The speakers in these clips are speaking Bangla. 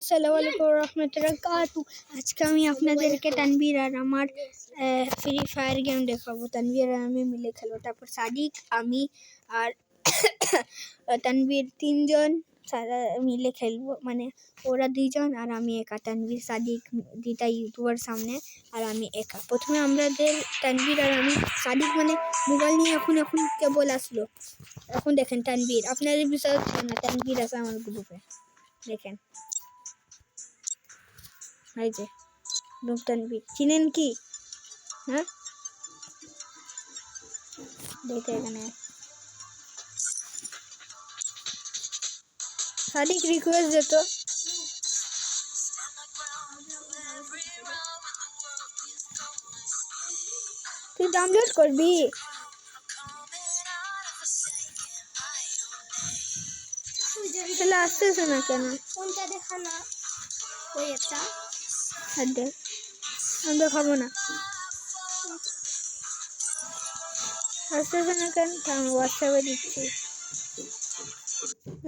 আসসালামু আলাইকুম রহমতুল্লাহ কাতু। আজকে আমি আপনাদেরকে তানভীর আর আমার ফ্রি ফায়ার গেম দেখাবো। তানভীর আর আমি মিলে খেলবো। তারপর সাদিক, আমি আর তানভীর তিনজন মিলে খেলবো, মানে ওরা দুইজন আর আমি একা। তানভীর সাদিক দুইটা ইউটিউবার সামনে আর আমি একা। প্রথমে আমাদের তানভীর আর আমি, সাদিক মানে মোবাইল নিয়ে এখন কেবল আসলো। এখন দেখেন তানভীর, আপনাদের বিশ্বাস হচ্ছে না, তানভীর আছে আমার গ্রুপে, দেখেন এই যে নূর তানভীর। চিনেন কি? হ্যাঁ, দেখে এখানে সাদিক রিকোয়েস্ট যেত। তুই ডাউনলোড করবি? তাহলে আসতেছে না কেন? কোনটা দেখা না? ওই একটা আমি দেখাবো না, আসতেছে না কেন? আমি হোয়াটসঅ্যাপে দিচ্ছি,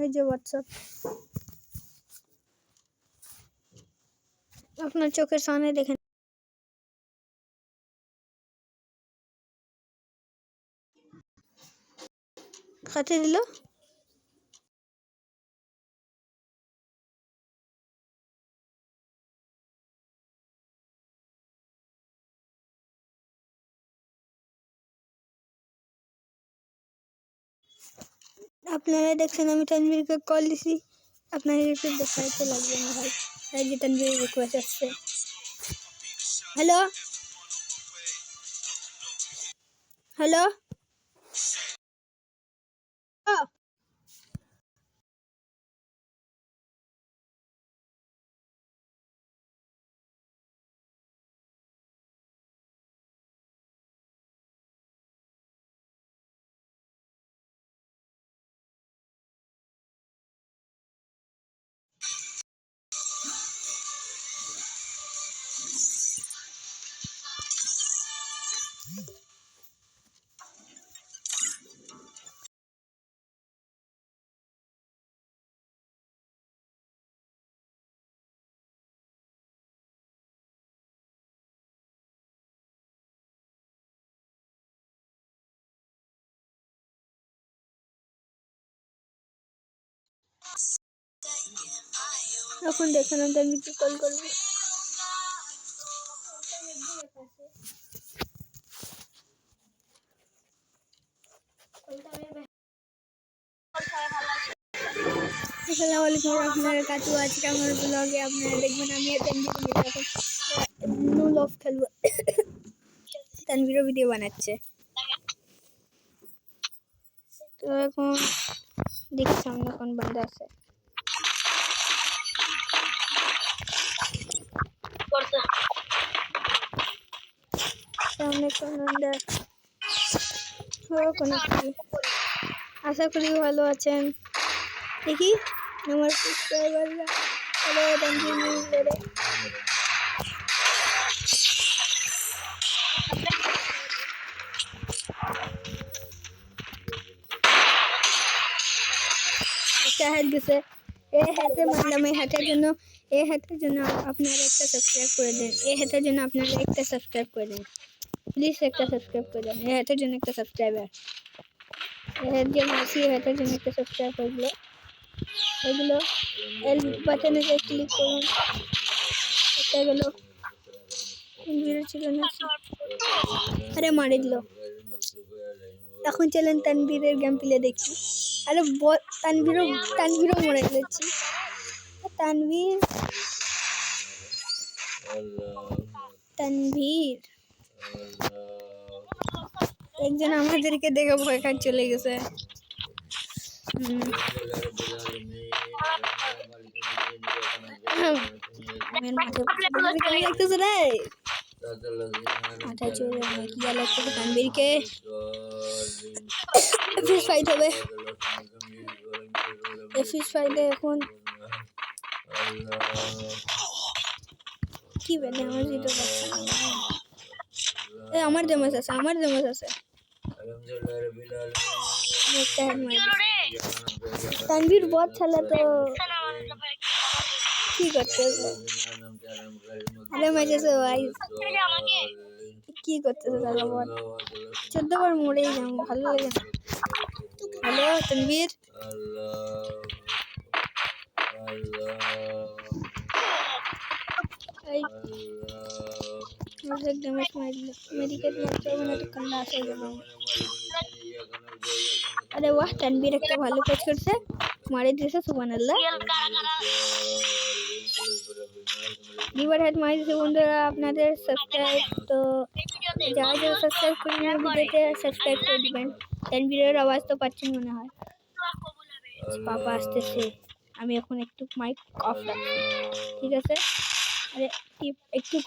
এই যে হোয়াটসঅ্যাপ আপনার চোখের সামনে, দেখেন। খাতে দিল। আপনারা দেখছেন আমি তানভীরকে কল দিছি, আপনার রিপিট দেখাইতে লাগবে না ভাই। এই যে তানভীর রিকোয়েস্ট আসছে। হ্যালো হ্যালো, এখন দেখেন আমি তানভীরকে কল করবো। আসসালামু আলাইকুম রহমতুল্লাহ কাতু। আজকে আমার ব্লগে আপনারা দেখবেন আমি আর তানভীর মিলে এখন নো লভ খেলবো। তানভীরও ভিডিও বানাচ্ছে, তো এখন দেখি সামনে কোন বান্দা আছে। সামনে কোন বান্দা? আশা করি ভালো আছেন। দেখি আমার সাবস্ক্রাইবাররা। হ্যালো তানভীর মিলে হেড গেছে। এই হাতে মারলাম, এই হাতের জন্য আপনারা একটা সাবস্ক্রাইব করে দেন। এই হাতের জন্য আপনারা একটা সাবস্ক্রাইব করে দেন, প্লিজ একটা সাবস্ক্রাইব করে দেন। এই হাতের জন্য একটা সাবস্ক্রাইবার, এই হাত যে মারছি এই হাতের জন্য একটা সাবস্ক্রাইব করলো। এগুলো এল বাটনে যে ক্লিক করুন, এটা গেল ভিডিও ছিল না। আরে মারি দিল। এখন চলেন তানভীরের গেম প্লে দেখি। আরে তানভীরও মরে গেছি। তানভীর একজন আমাদেরকে দেখে ভয় খান চলে গেছে। তানভীরকে ফিস ফাইট হবে। ফিস ফাইটে এখন কি বলে আমার যেটা পাচ্ছি না। আমার ড্যামেজ আছে। তানভীর বট খেলে তো কি করতেছে? হ্যালো মেজেছে ভাই, কি করতেছে দাদা বল? 14 বার মরেই যাবো, ভালো লাগে না। হ্যালো তনবীর, এই मुझे डैमेज मार मेडिकेट मारते हो ना तो कल्ला से जाऊँ। अरे वाह तनवीर একটা ভালো কাজ করছে, মারে দিয়েছে সুবহানাল্লাহ। লিভার হেড মারে দিয়েছে বন্ধুরা, আপনাদের সাবস্ক্রাইব তো যারা যারা সাবস্ক্রাইব করেন ভিডিওতে সাবস্ক্রাইব করে দিবেন। তনবীরের আওয়াজ তো পাচ্ছেন মনে হয়, পাপা আসতেছে। আমি এখন একটু মাইক অফ রাখছি, ঠিক আছে? আরে একটু